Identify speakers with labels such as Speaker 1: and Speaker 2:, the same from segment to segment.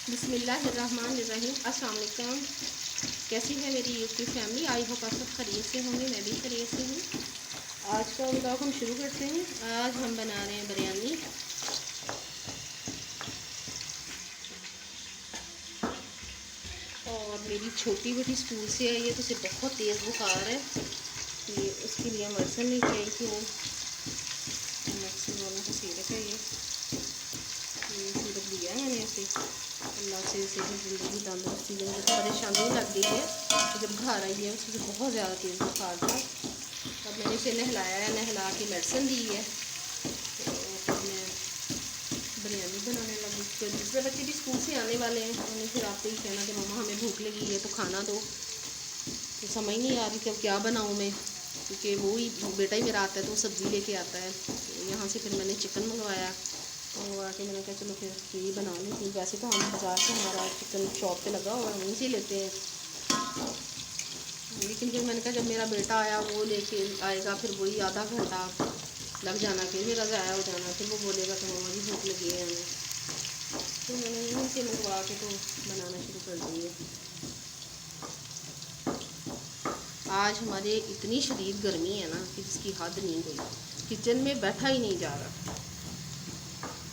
Speaker 1: बिस्मिल्लाहिर्रहमानिर्रहीम। अस्सलाम वालेकुम। कैसी है मेरी यूट्यूब फैमिली? आई होप आप सब खैरियत से होंगे, मैं भी खैरियत से हूँ। आज का व्लॉग हम शुरू करते हैं। आज हम बना रहे हैं बिरयानी। और मेरी छोटी बेटी स्कूल से आई है तो उसे बहुत तेज़ बुखार है, ये उसके लिए मेडिसिन लेके आई थी। वो मेडिसिन वालों का सीरप है, ये सीरप दिया है मैंने इसे। अल्लाह से इसे ज़िंदगी तंदुरुस्ती में मुझे परेशानी लग गई है। तो जब घर आई है उससे बहुत ज़्यादा तेज़ बुखार था। अब मैंने इसे नहलाया है, नहला के मेडिसिन दी है। तो मैं बिरयानी बनाने लगी। तो दूसरे बच्चे भी स्कूल से आने वाले हैं, उन्हें फिर आपसे ही कहना कि मम्मा हमें भूख लगी है तो खाना दो। तो समझ नहीं आ रही कि अब क्या बनाऊँ मैं, क्योंकि वो ही बेटा ही मेरा आता है तो वो सब्ज़ी लेके आता है। तो यहाँ से फिर मैंने चिकन मंगवाया, मंगवा के मैंने कहा चलो फिर यही बना लेती। वैसे तो हम बाज़ार से हमारा चिकन शॉप पे लगा हुआ है, वहीं से लेते हैं। लेकिन फिर मैंने कहा जब मेरा बेटा आया वो लेके आएगा, फिर वही आधा घंटा लग जाना, फिर मेरा ज़ाया हो जाना, फिर वो बोलेगा कि मम्मा जी भूख लगी है हमें। तो मैंने यहीं से मंगवा के तो बनाना शुरू कर दी है। आज हमारे इतनी शदीद गर्मी है ना कि जिसकी हद नहीं हुई, किचन में बैठा ही नहीं जा रहा।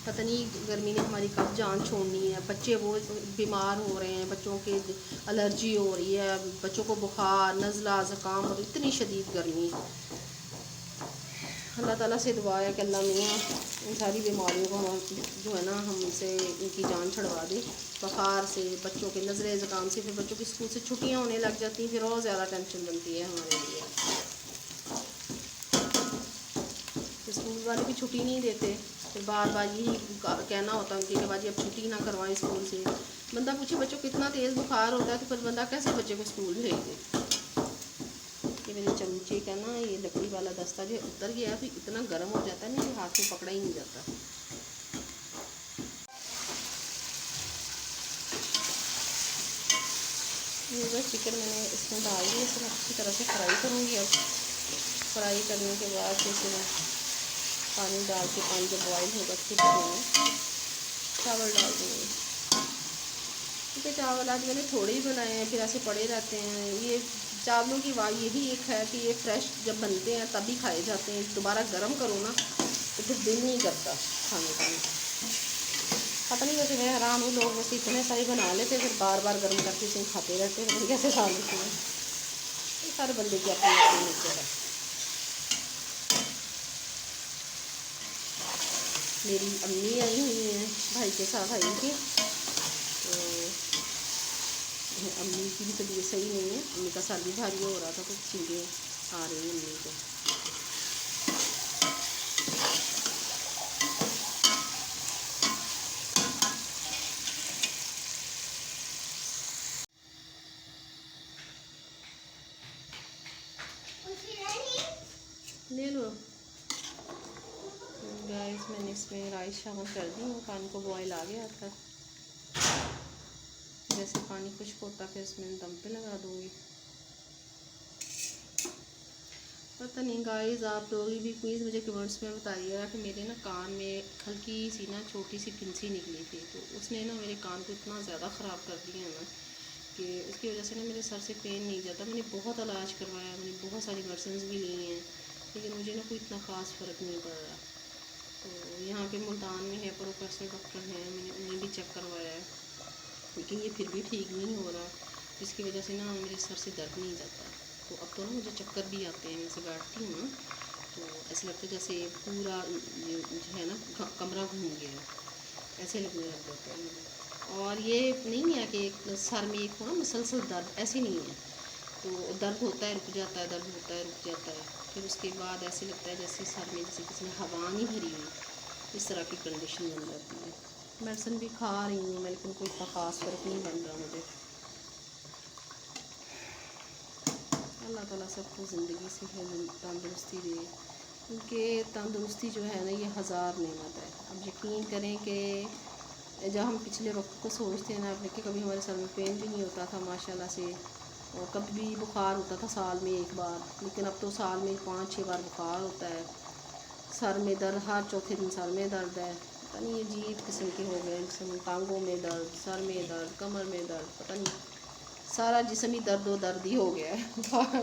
Speaker 1: पता नहीं गर्मी ने हमारी कब जान छोड़नी है। बच्चे वो बीमार हो रहे हैं, बच्चों के एलर्जी हो रही है, बच्चों को बुखार, नज़ला, ज़ुकाम, और इतनी शदीद गर्मी। अल्लाह ताला से दुआ है कि अल्लाह मियाँ इन सारी बीमारियों को हम जो है ना हमसे इनकी जान छुड़वा दे। बुखार से, बच्चों के नज़ले ज़ुकाम से, फिर बच्चों की स्कूल से छुट्टियाँ होने लग जाती हैं, फिर और ज़्यादा टेंशन बनती है हमारे लिए। स्कूल वाले भी छुट्टी नहीं देते, फिर बार बार यही कहना होता है उनके कि बाजी अब छुट्टी ना करवाएं स्कूल से। बंदा पूछे बच्चों को इतना तेज़ बुखार होता है तो फिर बंदा कैसे बच्चे को स्कूल भेज दे। कि मेरे चमचे का ना ये लकड़ी वाला दस्ता जो उतर गया, फिर इतना गर्म हो जाता है ना कि हाथ में पकड़ा ही नहीं जाता। ये बस चिकन मैंने इसमें डाल दिया, इसे अच्छी तरह से फ्राई करूँगी। अब फ्राई करने के बाद इसे पानी डाल के, पानी जब बॉयल होगा फिर मैं चावल डाल दूँगी। क्योंकि चावल आज मैंने थोड़े ही बनाए हैं, फिर ऐसे पड़े रहते हैं। ये चावलों की वाह यही एक है कि ये फ्रेश जब बनते हैं तभी खाए जाते हैं, दोबारा गर्म करो ना तो फिर दिल नहीं करता खाने का। पता नहीं वैसे मैं हैरान हूँ, लोग वैसे इतने सारे बना लेते फिर बार बार गर्म करके इसे खाते रहते हैं, कैसे खा लेते हैं। ये सारे बंदे की अपनी अपनी नेचर है। मेरी अम्मी आई हुई हैं भाई के साथ आई थी, तो अम्मी की भी तबीयत सही नहीं है, अम्मी का सर भी भारी हो रहा था, तो चीज़ें आ रही हैं अम्मी को। ले लो गाइस, मैंने इसमें राइस शामिल कर दी हूँ। पानी को बॉयल आ गया था, जैसे पानी खुश्क होता फिर इसमें दम पे लगा दूँगी। पता नहीं गाइस, आप लोग भी प्लीज़ मुझे कमेंट्स में बताइएगा कि मेरे ना कान में हल्की सी ना छोटी सी फिंसी निकली थी, तो उसने ना मेरे कान को इतना ज़्यादा ख़राब कर दिया ना कि उसकी वजह से ना मेरे सर से पेन नहीं जाता। मैंने बहुत इलाज करवाया, मैंने बहुत सारी मेडिसिन भी ली हैं, लेकिन मुझे ना कोई इतना ख़ास फ़र्क नहीं पड़ रहा। तो यहाँ पे मुल्तान में है प्रोफेसर डॉक्टर हैं, मैंने उन्हें भी चेक करवाया है, लेकिन ये फिर भी ठीक नहीं हो रहा, जिसकी वजह से ना मेरे सर से दर्द नहीं जाता। तो अब तो ना मुझे चक्कर भी आते हैं, जैसे बैठती हूँ ना तो ऐसे लगता है जैसे पूरा जो है ना कमरा घूम गया, ऐसे लगने लग जाता है मुझे। और ये नहीं है कि सर में एक हो ना मुसलसल दर्द, ऐसे नहीं है। तो दर्द होता है रुक जाता है, दर्द होता है रुक जाता है, फिर उसके बाद ऐसे लगता है जैसे सर में जैसे किसी ने हवा नहीं भरी हुई, इस तरह की कंडीशन बन जाती है। मेडिसिन भी खा रही हूँ मैं, लेकिन कोई इतना ख़ास फ़र्क नहीं बन रहा मुझे। अल्लाह ताला सबको ज़िंदगी से तंदुरुस्ती दे, क्योंकि तंदुरुस्ती जो है ना ये हज़ार नेमत है। अब यकीन करें कि जब हम पिछले वक्त को सोचते हैं ना अपने, कि कभी हमारे सर में पेन भी नहीं होता था माशाल्लाह से, और कभी भी बुखार होता था साल में एक बार, लेकिन अब तो साल में 5-6 बार बुखार होता है। सर में दर्द, हर चौथे दिन सर में दर्द है। पता नहीं अजीब किस्म के हो गए, टांगों में दर्द, सर में दर्द, कमर में दर्द, पता नहीं सारा जिस्म ही दर्द ही हो गया है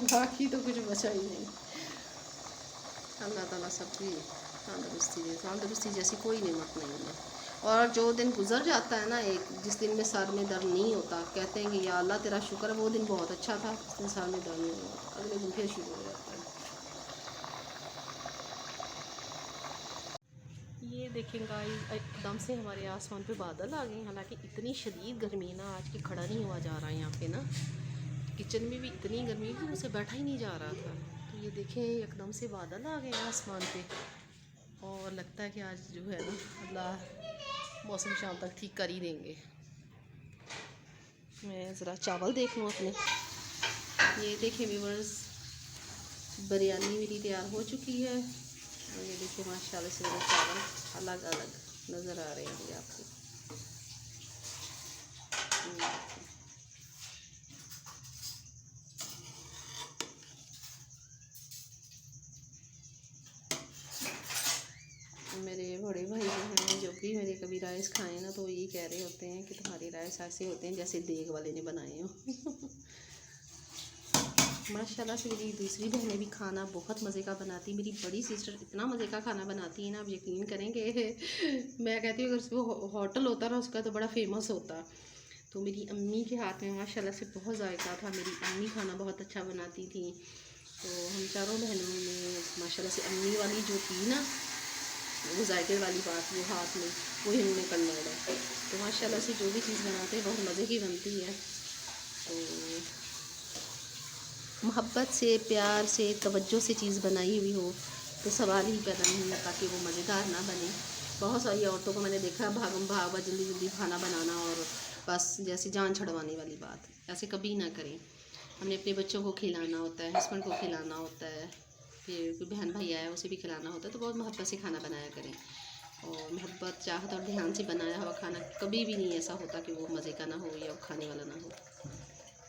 Speaker 1: बाकी तो कुछ बचा ही नहीं। अल्लाह ताला सबकी तंदुरुस्ती दे, तंदुरुस्ती जैसी कोई नेमत नहीं है। और जो दिन गुजर जाता है ना, एक जिस दिन में सर में दर्द नहीं होता, कहते हैं कि या अल्लाह तेरा शुक्र है वो दिन बहुत अच्छा था, उस दिन सर में दर्द नहीं होता, अगले दिन फिर शुरू हो जाता है। ये देखें गाइस, एकदम से हमारे आसमान पे बादल आ गए। हालांकि इतनी शदीद गर्मी ना आज की, खड़ा नहीं हुआ जा रहा है यहाँ पे ना, किचन में भी इतनी गर्मी कि मुझसे बैठा ही नहीं जा रहा था। तो ये देखें एकदम से बादल आ गए आसमान पे, और लगता है कि आज जो है ना अल्लाह मौसम शाम तक ठीक कर ही देंगे। मैं ज़रा चावल देख लूँ अपने। ये देखें व्यूअर्स, बिरयानी मेरी तैयार हो चुकी है, और ये देखिए माशाल्लाह से मेरे चावल अलग अलग नज़र आ रहे हैं आपको। मेरे बड़े भाई जो हैं, जो भी मेरे कभी राइस खाएं ना, तो यही कह रहे होते हैं कि तुम्हारे राइस ऐसे होते हैं जैसे देग वाले ने बनाए हो माशाल्लाह से मेरी दूसरी बहनें भी खाना बहुत मज़े का बनाती। मेरी बड़ी सिस्टर इतना मज़े का खाना बनाती है ना, आप यकीन करेंगे मैं कहती हूँ अगर उसको होटल होता ना उसका तो बड़ा फेमस होता। तो मेरी अम्मी के हाथ में माशाल्लाह से बहुत जायका था, मेरी अम्मी खाना बहुत अच्छा बनाती थी। तो हम चारों बहनों में माशाल्लाह से अम्मी वाली जो थी ना, वो जायके वाली बात, वो हाथ में वो इनमें कन्वर्ट है। तो माशाल्लाह से जो भी चीज़ बनाते हैं बहुत मज़े की बनती है। तो मोहब्बत से, प्यार से, तवज्जो से चीज़ बनाई हुई हो तो सवाल ही पैदा नहीं होता कि वो मज़ेदार ना बने। बहुत सारी औरतों को मैंने देखा भागम भाग जल्दी जल्दी खाना बनाना, और बस जैसे जान छुड़वाने वाली बात, ऐसे कभी ना करें। हमने अपने बच्चों को खिलाना होता है, हस्बैंड को खिलाना होता है, फिर कोई बहन भाई आया उसे भी खिलाना होता है, तो बहुत मोहब्बत से खाना बनाया करें। और मोहब्बत, चाहत और ध्यान से बनाया हुआ खाना कभी भी नहीं ऐसा होता कि वो मज़े का ना हो या खाने वाला ना हो।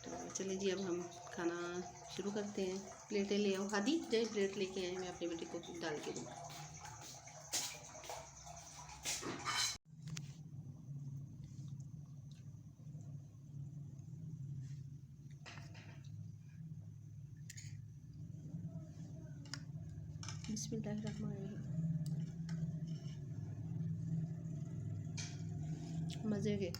Speaker 1: तो चलिए जी, अब हम खाना शुरू करते हैं। प्लेटें ले आओ, हादी जाए प्लेट लेके आए, मैं अपने बेटे को डाल के दूँ। बिस्मिल्लाहिर्रहमानिर्रहीम। मज़े के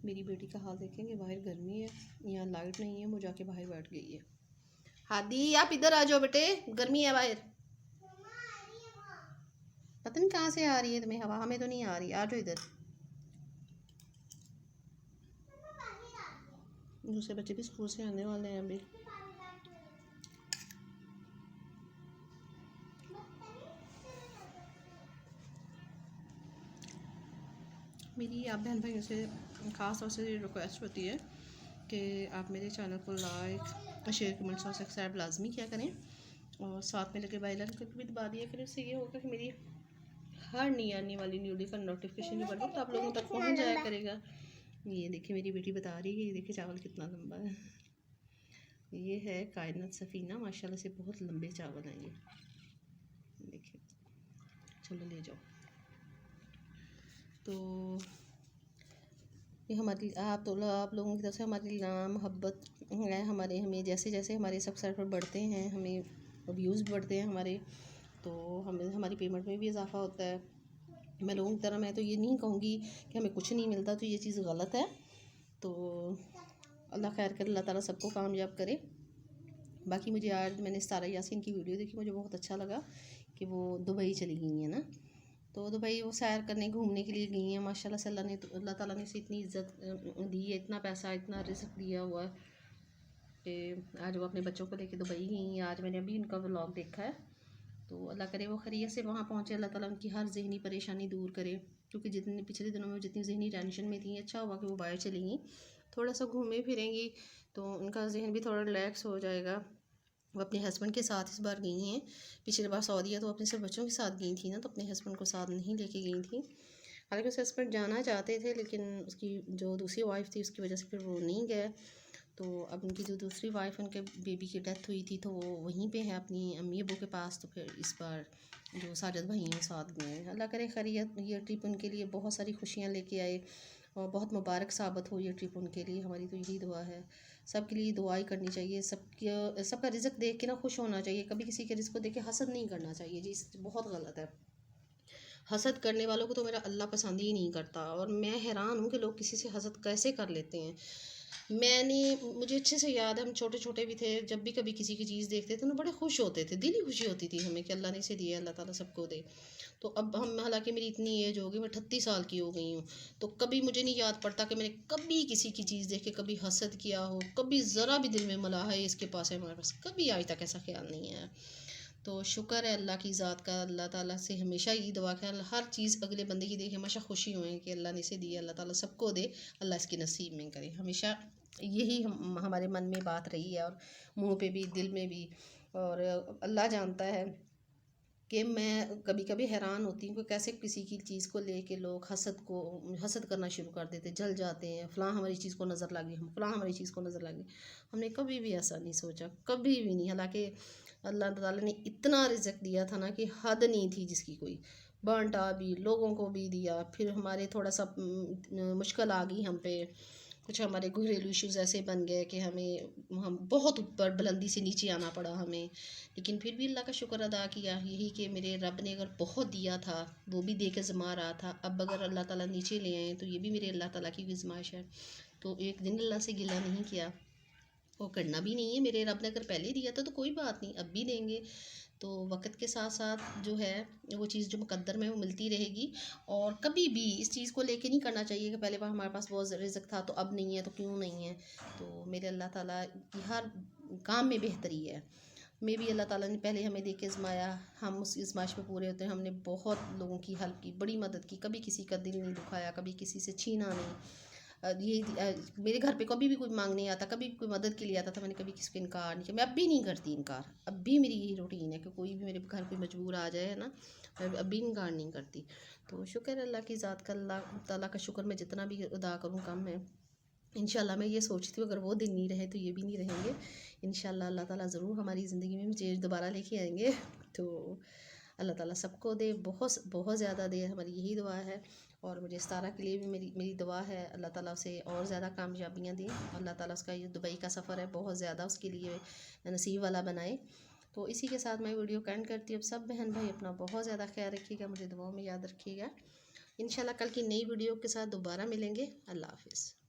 Speaker 1: मेरी बेटी का हाल देखेंगे, बाहर गर्मी है, यहाँ लाइट नहीं है, वो जाके बाहर बैठ गई है। हादी आप इधर आ जाओ बेटे, गर्मी है बाहर। पता नहीं कहाँ से आ रही है तुम्हें हवा, हमें तो नहीं आ रही, आ जाओ इधर। दूसरे बच्चे भी स्कूल से आने वाले हैं अभी। मेरी आप बहन भाइयों से ख़ास तौर से रिक्वेस्ट होती है कि आप मेरे चैनल को लाइक, शेयर, कमेंट्स और सब्सक्राइब लाजमी किया करें, और साथ में लगे बेल आइकन को भी दबा दिया करें। इससे ये होगा कि मेरी हर नई आने वाली वीडियो का नोटिफिकेशन जो बटन तो आप लोगों तक पहुंच जाया करेगा। ये देखिए मेरी बेटी बता रही है, ये देखिए चावल कितना लंबा है। ये है कायनात सफ़ीना, माशाल्लाह से बहुत लंबे चावल हैं ये, देखिए। चलो ले जाओ। तो ये हमारी आप लोगों की तरफ से हमारी मोहब्बत है, हमें जैसे जैसे हमारे सब्सक्राइबर बढ़ते हैं, हमें व्यूज़ बढ़ते हैं हमारे, तो हमें हमारी पेमेंट में भी इजाफा होता है। मैं लोगों की तरह मैं तो ये नहीं कहूँगी कि हमें कुछ नहीं मिलता, तो ये चीज़ गलत है। तो अल्लाह खैर करे, अल्लाह ताला सबको कामयाब करे। बाकी मुझे आज मैंने सारा यासीन की वीडियो देखी, मुझे बहुत अच्छा लगा कि वो दुबई चली गई हैं ना। तो दुबई वो सैर करने घूमने के लिए गई हैं। माशाल्लाह से अल्लाह ताला ने इसे इतनी इज़्ज़त दी है, इतना पैसा, इतना रिस्क दिया हुआ है कि आज वो अपने बच्चों को लेके दुबई गई हैं। आज मैंने अभी उनका व्लॉग देखा है। तो अल्लाह करे वो खैरियत से वहाँ पहुँचे, अल्लाह ताला उनकी हर जहनी परेशानी दूर करे, क्योंकि जितने पिछले दिनों में जितनी जहनी टेंशन में थी, अच्छा हुआ कि वो बाहर चली गई, थोड़ा सा घूमे फिरेंगी तो उनका जहन भी थोड़ा रिलैक्स हो जाएगा। वो अपने हस्बैंड के साथ इस बार गई हैं, पिछली बार सऊदीया तो अपने सब बच्चों के साथ गई थी ना, तो अपने हस्बैंड को साथ नहीं लेके गई थी। हालांकि उसके हस्बैंड जाना चाहते थे, लेकिन उसकी जो दूसरी वाइफ थी उसकी वजह से फिर वो नहीं गए। तो अब उनकी जो दूसरी वाइफ, उनके बेबी की डेथ हुई थी, तो वो वहीं पे है अपनी अम्मी अबू के पास। तो फिर इस बार जो साजिद भाई हैं साथ में हैं, अल्लाह करे खैरियत, ये ट्रिप उनके लिए बहुत सारी खुशियाँ लेके आए और बहुत मुबारक साबित हो ये ट्रिप उनके लिए। हमारी तो यही दुआ है, सबके लिए दुआ ही करनी चाहिए। सबका रिज़्क देख के ना खुश होना चाहिए, कभी किसी के रिज़्क को देख के हसद नहीं करना चाहिए जी, बहुत गलत है। हसद करने वालों को तो मेरा अल्लाह पसंद ही नहीं करता, और मैं हैरान हूँ कि लोग किसी से हसद कैसे कर लेते हैं। मुझे अच्छे से याद है, हम छोटे छोटे भी थे, जब भी कभी किसी की चीज़ देखते थे ना बड़े खुश होते थे, दिली खुशी होती थी हमें कि अल्लाह ने इसे दिया, अल्लाह ताला सबको दे। तो अब हम, हालांकि मेरी इतनी एज हो गई, मैं 38 साल की हो गई हूँ, तो कभी मुझे नहीं याद पड़ता कि मैंने कभी किसी की चीज़ देख के कभी हसद किया हो, कभी ज़रा भी दिल में मला है इसके पास है हमारे पास, कभी आज तक ऐसा ख्याल नहीं है। तो शुक्र है अल्लाह की ज़ात का, अल्लाह ताला से हमेशा यही दुआ है हर चीज़ अगले बंदे की देख हमेशा खुशी हुए कि अल्लाह ने इसे दिया, अल्लाह ताला सबको दे, अल्लाह इसकी नसीब में करे, हमेशा यही हमारे मन में बात रही है, और मुंह पे भी दिल में भी। और अल्लाह जानता है कि मैं कभी कभी हैरान होती हूँ कि कैसे किसी की चीज़ को लेके लोग हसद करना शुरू कर देते, जल जाते हैं, फ़लाँ हमारी चीज़ को नज़र लग गई, हम फ़लाँ हमारी चीज़ को नज़र लग गई। हमने कभी भी ऐसा नहीं सोचा, कभी भी नहीं। हालांकि अल्लाह ताला ने इतना रिज़्क दिया था ना कि हद नहीं थी जिसकी कोई, बांटा भी, लोगों को भी दिया। फिर हमारे थोड़ा सा मुश्किल आ गई हम पे, कुछ हमारे घरेलू इश्यूज़ ऐसे बन गए कि हम बहुत ऊपर बुलंदी से नीचे आना पड़ा हमें। लेकिन फिर भी अल्लाह का शुक्र अदा किया, यही कि मेरे रब ने अगर बहुत दिया था वो भी दे के ज़मा रहा था, अब अगर अल्लाह ताला नीचे ले आए तो ये भी मेरे अल्लाह ताला की आज़माइश है। तो एक दिन अल्लाह से गिला नहीं किया, वो करना भी नहीं है। मेरे रब ने अगर पहले दिया था तो कोई बात नहीं, अब भी देंगे। तो वक्त के साथ साथ जो है वो चीज़ जो मुकद्दर में वो मिलती रहेगी, और कभी भी इस चीज़ को लेके नहीं करना चाहिए कि पहले बार हमारे पास बहुत रिज़्क था तो अब नहीं है, तो क्यों नहीं है। तो मेरे अल्लाह ताला की हर काम में बेहतरी है। मे भी अल्लाह ताला ने पहले हमें देख के आज़माया, हम उस आज़माइश में पूरे होते हैं। हमने बहुत लोगों की हेल्प की, बड़ी मदद की, कभी किसी का दिल नहीं दुखाया, कभी किसी से छीना नहीं। मेरे घर पे कभी भी कोई मांगने आता, कभी भी कोई मदद के लिए आता था, मैंने कभी किसी को इनकार नहीं किया। मैं अब भी नहीं करती इनकार, अब भी मेरी यही रूटीन है कि कोई भी मेरे घर पे मजबूर आ जाए ना, मैं अब भी इनकार नहीं करती। तो शुक्र अल्लाह की ज़ात का, अल्लाह ताला का शुक्र मैं जितना भी अदा करूँ कम है। इंशाल्लाह मैं ये सोचती हूँ अगर वो दिन नहीं रहे तो ये भी नहीं रहेंगे। इंशाल्लाह अल्लाह ताला ज़रूर हमारी ज़िंदगी में मुझे दोबारा लेके आएंगे। तो अल्लाह ताला सबको दे, बहुत बहुत ज़्यादा दे, हमारी यही दुआ है। और मुझे इस्तारा के लिए भी मेरी मेरी दुआ है, अल्लाह ताला उसे और ज़्यादा कामयाबियाँ दें, अल्लाह ताला उसका ये दुबई का सफ़र है बहुत ज़्यादा उसके लिए नसीब वाला बनाए। तो इसी के साथ मैं वीडियो को एंड करती हूँ। अब सब बहन भाई अपना बहुत ज़्यादा ख्याल रखिएगा, मुझे दुआओं में याद रखिएगा। इंशाल्लाह कल की नई वीडियो के साथ दोबारा मिलेंगे। अल्लाह हाफ़िज़।